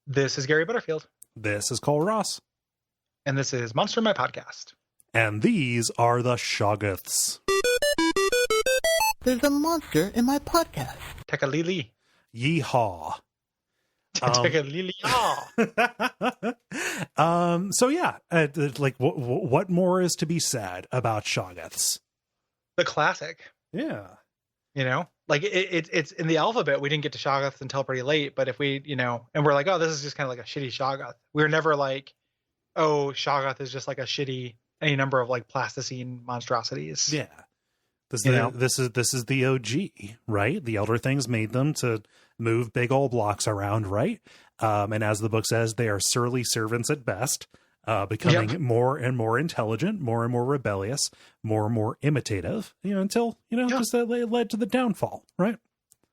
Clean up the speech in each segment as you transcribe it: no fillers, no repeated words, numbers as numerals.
This is Gary Butterfield. This is Cole Ross. And this is Monster in My Podcast. And these are the Shoggoths. There's a monster in my podcast. Tekalili. Yeehaw. Tekalili. So yeah, like what more is to be said about Shoggoths? The classic. Yeah. You know, like it's in the alphabet. We didn't get to Shoggoths until pretty late, but if we, you know, and we're like, oh, this is just kind of like a shitty Shoggoth. We were never like, oh, Shoggoth is just like a shitty, any number of like plasticine monstrosities. Yeah. This is the OG, right? The Elder Things made them to move big old blocks around, right? And as the book says, they are surly servants at best, becoming more and more intelligent, more and more rebellious, more and more imitative, until, just that led to the downfall, right?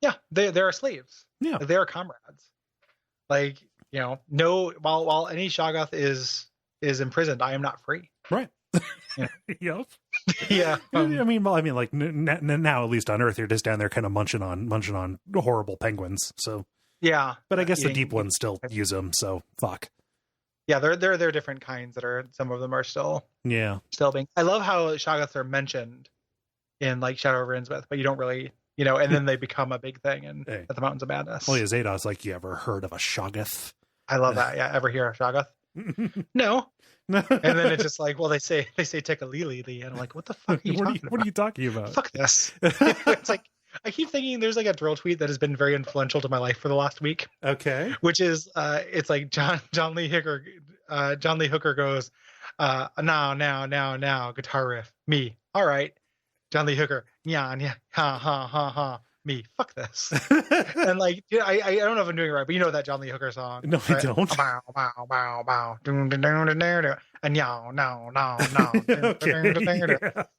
Yeah, they're slaves. Yeah. They're comrades. Like, no, while any Shoggoth is imprisoned, I am not free. Right. Yeah. Yep. Yeah. I mean, like now at least on Earth, you're just down there kind of munching on horrible penguins. So yeah, but I guess the deep ones still use them. So fuck. Yeah, they're different kinds that are. Some of them are still being. I love how Shoggoths are mentioned in like Shadow of Innsmouth, but you don't really, and then they become a big thing at the Mountains of Madness. Well, yeah, Zadok's like, you ever heard of a Shoggoth? I love that. Yeah, ever hear of Shoggoth? No. And then it's just like, well, they say Tekalili, and I'm like, what the fuck are you talking about? What are you talking about? Fuck this. It's like, I keep thinking there's like a drill tweet that has been very influential to my life for the last week. Okay. Which is, it's like John Lee Hooker goes, now, guitar riff, me. All right. John Lee Hooker, yeah, ha, me. Fuck this. And like, I don't know if I'm doing it right, but you know that John Lee Hooker song. No, right? I don't. Bow, bow, bow, bow. And no. Okay.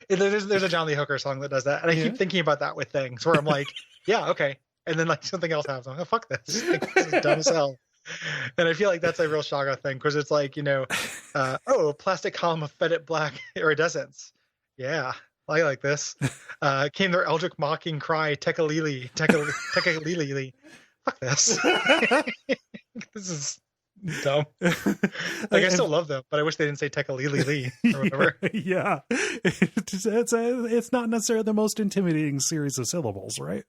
There's a John Lee Hooker song that does that. And I keep thinking about that with things where I'm like, yeah, okay. And then like something else happens. I'm like, oh, fuck this. Like, this is dumb as hell. And I feel like that's a real Shoggoth thing, because it's like, plastic column of fetid black iridescence. Yeah. I like this. Came their eldritch mocking cry, Tekalili. Fuck this. This is dumb. Like, I still love them, but I wish they didn't say Tekalili or whatever. Yeah. It's not necessarily the most intimidating series of syllables, right?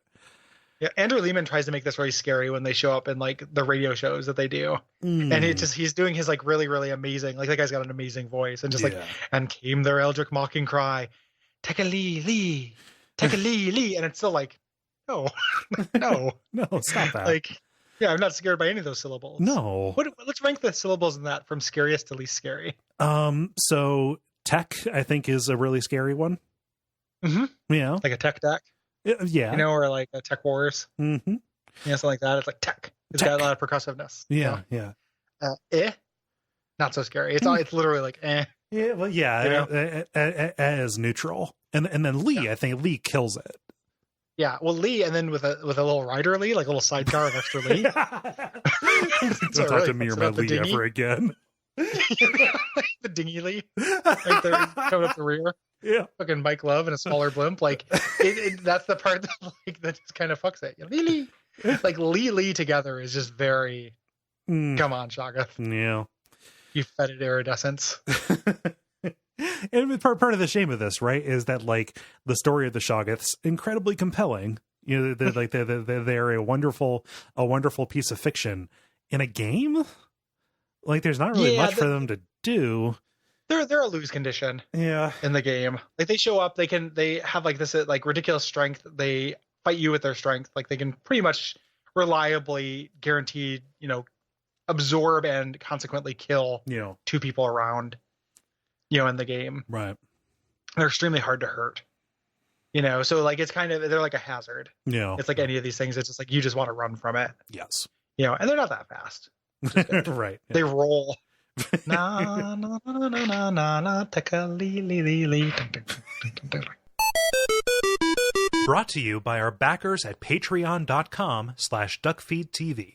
Yeah, Andrew Lehman tries to make this really scary when they show up in like the radio shows that they do. And he's doing his like really, really amazing, like that guy's got an amazing voice, and just like, and came their eldritch mocking cry, Tekalili, and it's still like, no, stop that. Like, yeah, I'm not scared by any of those syllables. No. Let's rank the syllables in that from scariest to least scary. So tech, I think, is a really scary one. Mm-hmm. Yeah, like a tech deck. Yeah, or like a Tech Wars. Mm-hmm. Yeah, something like that. It's like tech. It's got a lot of percussiveness. Yeah. Not so scary. It's literally like eh. Yeah, well, yeah, as neutral, and then Lee, I think Lee kills it. Yeah, well, Lee, and then with a little rider Lee, like a little sidecar of extra Lee. Don't talk to me or my Lee ever again. The dinghy Lee, right there, coming up the rear. Yeah, fucking Mike Love and a smaller blimp. Like that's the part that just kind of fucks it. Lee, like Lee together is just very. Come on, Shoggoth. Yeah. You fetid iridescence. And part of the shame of this, right, is that like the story of the Shoggoths, incredibly compelling. They're a wonderful piece of fiction in a game. Like there's not really much for them to do. They're a lose condition. Yeah. In the game, like they show up, they have like this like ridiculous strength. They fight you with their strength. Like they can pretty much reliably guaranteed, absorb and consequently kill two people around in the game. Right. They're extremely hard to hurt, so like it's kind of, they're like a hazard. It's like any of these things, it's just like you just want to run from it. Yes. And they're not that fast. Right. They roll. Na na na na na na Tekalili. Brought to you by our backers at patreon.com/duckfeed.tv.